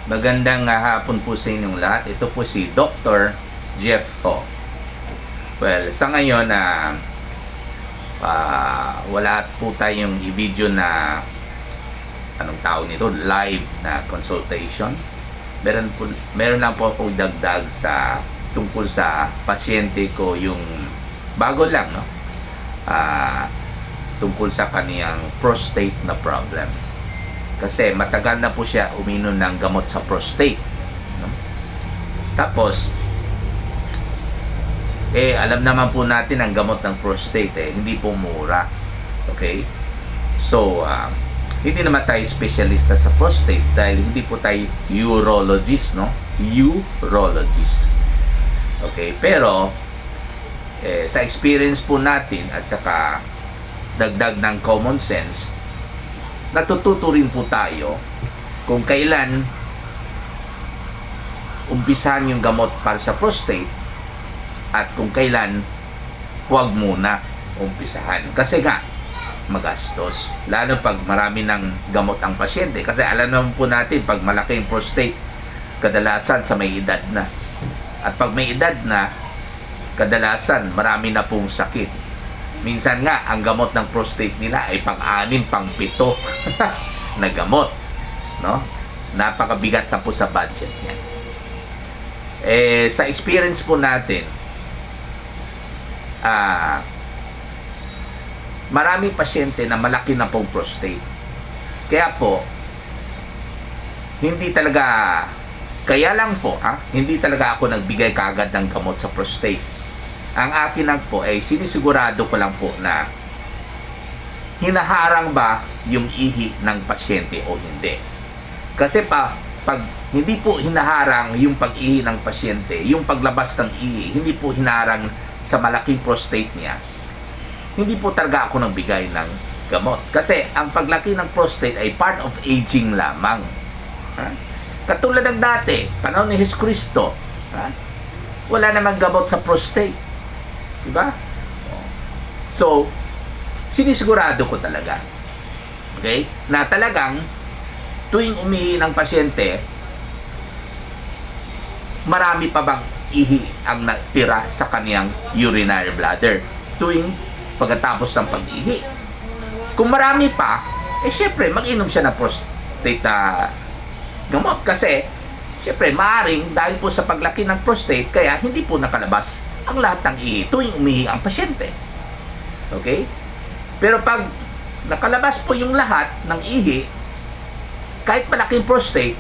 Magandang hapon po sa inyong lahat. Ito po si Dr. Jeff Ho. Well, sa ngayon wala po tayong i-video na anong tawag nito, live na consultation. Meron lang po akong dagdag sa tungkol sa pasyente ko, yung bago lang, no? Tungkol sa kaniyang prostate na problem. Kasi matagal na po siya uminom ng gamot sa prostate, no? Tapos alam naman po natin ang gamot ng prostate hindi po mura. Okay? So hindi naman tayo specialista sa prostate dahil hindi po tayo urologist, no? Urologist. Okay? Pero sa experience po natin at saka dagdag ng common sense, natututo rin po tayo kung kailan umpisahan yung gamot para sa prostate at kung kailan huwag muna umpisahan. Kasi nga, magastos. Lalo pag marami ng gamot ang pasyente. Kasi alam naman po natin, pag malaki yung prostate, kadalasan sa may edad na. At pag may edad na, kadalasan marami na pong sakit. Minsan nga, ang gamot ng prostate nila ay pang-6, pang-7 na gamot, no? Napakabigat na po sa budget niyan. Sa experience po natin, maraming pasyente na malaki na pong prostate. Kaya po, kaya lang po, hindi talaga ako nagbigay kaagad ng gamot sa prostate. Ang akin lang po ay sinisigurado ko lang po na hinaharang ba yung ihi ng pasyente o hindi. Kasi pag hindi po hinaharang yung pag-ihi ng pasyente, yung paglabas ng ihi, hindi po hinaharang sa malaking prostate niya, hindi po talaga ako nagbigay ng gamot. Kasi ang paglaki ng prostate ay part of aging lamang. Katulad ng dati, panahon ni Jesucristo, wala namang gamot sa prostate. Diba? So, sinisigurado ko talaga, okay, na talagang tuwing umihi ng pasyente, marami pa bang ihi ang natira sa kaniyang urinary bladder tuwing pagkatapos ng pag-ihi. Kung marami pa, syempre mag-inom siya ng prostate gamot kasi syempre maaring dahil po sa paglaki ng prostate kaya hindi po nakalabas ang lahat ng ihi tuwing umihi ang pasyente. Okay? Pero pag nakalabas po yung lahat ng ihi, kahit malaking prostate,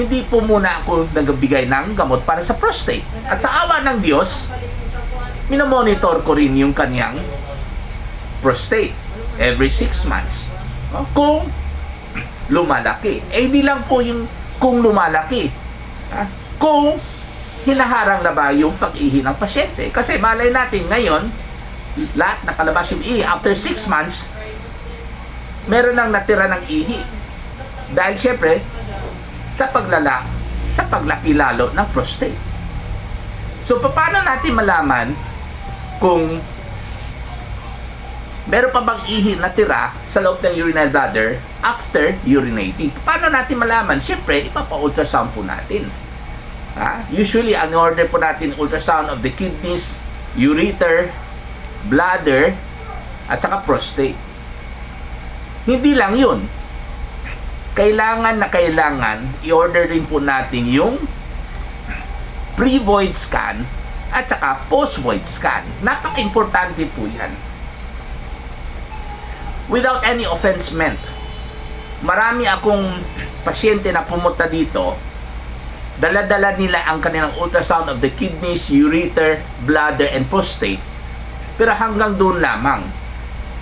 hindi po muna ako nagbigay ng gamot para sa prostate. At sa awa ng Diyos, minomonitor ko rin yung kanyang prostate every 6 months. Kung lumalaki. Hindi lang po yung kung lumalaki. Kung hinaharang na ba yung pag-ihi ng pasyente. Kasi malay natin ngayon, lahat nakalabas yung ihi. After 6 months, meron lang natira ng ihi. Dahil syempre, sa paglaki lalo ng prostate. So, paano natin malaman kung meron pa bang ihi natira sa loob ng urinary bladder after urinating? Paano natin malaman? Syempre, ipapa-ultrasound po natin. Usually, ang order po natin ultrasound of the kidneys, ureter, bladder, at saka prostate. Hindi lang yun. Kailangan i-order din po natin yung pre-void scan at saka post-void scan. Napaka-importante po yan. Without any offense meant, marami akong pasyente na pumunta dito, dala-dala nila ang kanilang ultrasound of the kidneys, ureter, bladder, and prostate. Pero hanggang doon lamang.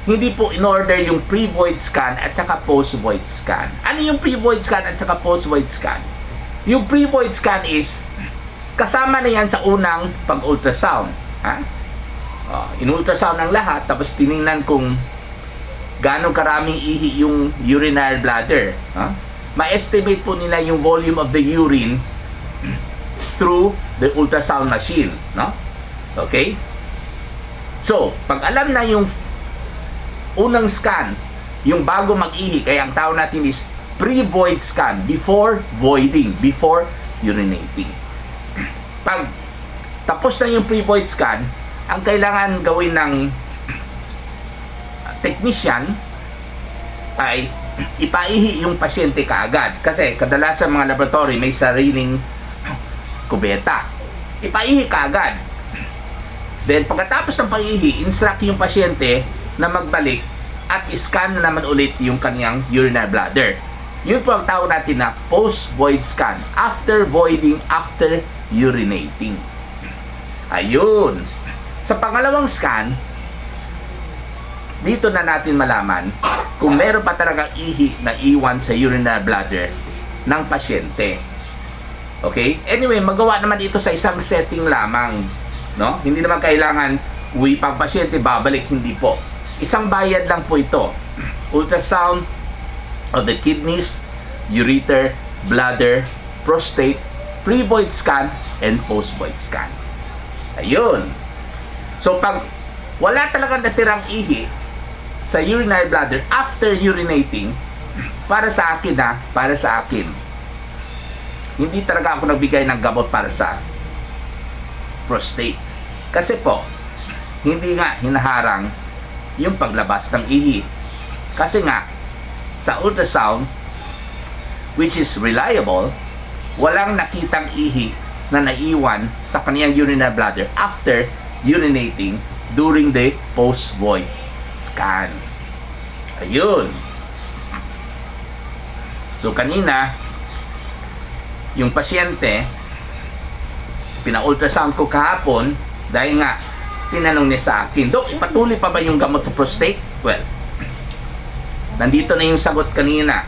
Hindi po in-order yung pre-void scan at saka post-void scan. Ano yung pre-void scan at saka post-void scan? Yung pre-void scan is, kasama na yan sa unang pag-ultrasound. In-ultrasound ng lahat, tapos tiningnan kung gaano karaming ihi yung urinary bladder. Ma-estimate po nila yung volume of the urine through the ultrasound machine, no? Okay? So, pag alam na yung unang scan, yung bago mag-ihi, kaya ang tawag natin is pre-void scan, before voiding, before urinating. Pag tapos na yung pre-void scan, ang kailangan gawin ng technician ay ipaihi yung pasyente kaagad. Kasi kadalasan mga laboratory may sariling kubeta. Ipaihi kaagad. Then pagkatapos ng paihi, instruct yung pasyente na magbalik at scan na naman ulit yung kanyang urinary bladder. Yun po ang tawag natin na post-void scan. After voiding, after urinating. Ayun. Sa pangalawang scan, dito na natin malaman kung meron pa talagang ihi na iwan sa urinary bladder ng pasyente. Okay? Anyway, magawa naman ito sa isang setting lamang. No? Hindi naman kailangan uwi pang pasyente, babalik, hindi po. Isang bayad lang po ito. Ultrasound of the kidneys, ureter, bladder, prostate, pre-void scan, and post-void scan. Ayun. So, pag wala talagang natirang ihi sa urinary bladder after urinating, para sa akin para sa akin, hindi talaga ako nagbigay ng gamot para sa prostate. Kasi po, hindi nga hinaharang yung paglabas ng ihi. Kasi nga, sa ultrasound, which is reliable, walang nakitang ihi na naiwan sa kaniyang urinary bladder after urinating during the post-void scan. Ayun. So, kanina, yung pasyente, pina-ultrasound ko kahapon dahil nga, tinanong niya sa akin, Dok, ipatuloy pa ba yung gamot sa prostate? Well, nandito na yung sagot kanina.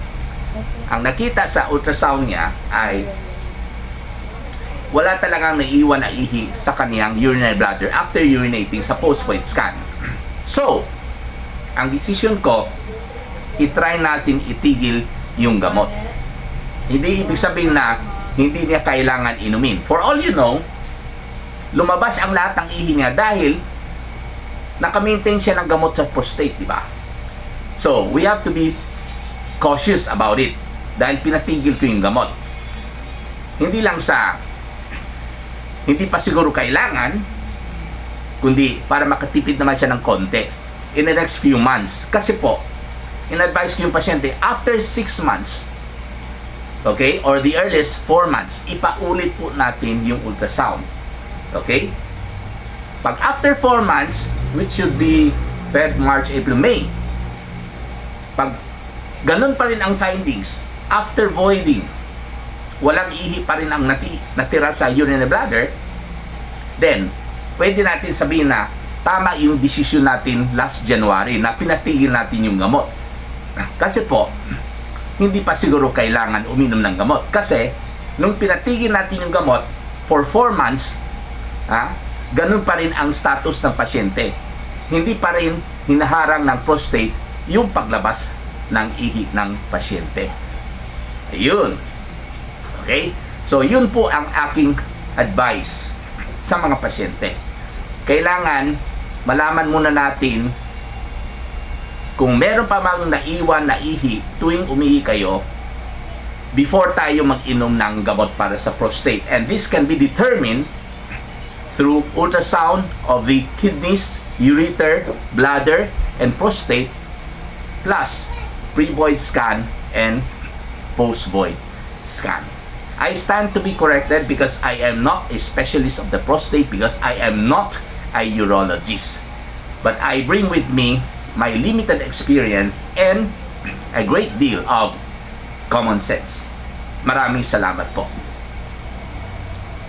Ang nakita sa ultrasound niya ay wala talagang naiwan na ihi sa kaniyang urinary bladder after urinating sa post-void scan. So, ang decision ko, itry natin itigil yung gamot. Hindi ibig sabihin na hindi niya kailangan inumin. For all you know, lumabas ang lahat ng ihi niya dahil naka-maintain siya ng gamot sa prostate, di ba? So, we have to be cautious about it dahil pinatigil ko yung gamot. Hindi pa siguro kailangan, kundi para makatipid naman siya ng konti in the next few months. Kasi po, in-advise ko yung pasyente, after 6 months, okay, or the earliest 4 months, ipaulit po natin yung ultrasound. Okay? Pag after 4 months, which should be Feb, March, April, May, pag ganun pa rin ang findings, after voiding, walang ihi pa rin ang natira sa urinary bladder, then, pwede natin sabihin na tama yung decision natin last January na pinatigil natin yung gamot. Kasi po, hindi pa siguro kailangan uminom ng gamot. Kasi, nung pinatigil natin yung gamot for 4 months, ganun pa rin ang status ng pasyente. Hindi pa rin hinaharang ng prostate yung paglabas ng ihi ng pasyente. Ayun. Okay? So, yun po ang aking advice sa mga pasyente. Kailangan malaman muna natin kung meron pa mang naiwan na ihi tuwing umihi kayo before tayo mag-inom ng gamot para sa prostate. And this can be determined through ultrasound of the kidneys, ureter, bladder, and prostate, plus pre-void scan and post-void scan. I stand to be corrected because I am not a specialist of the prostate, because I am not a urologist. But I bring with me my limited experience and a great deal of common sense. Maraming salamat po.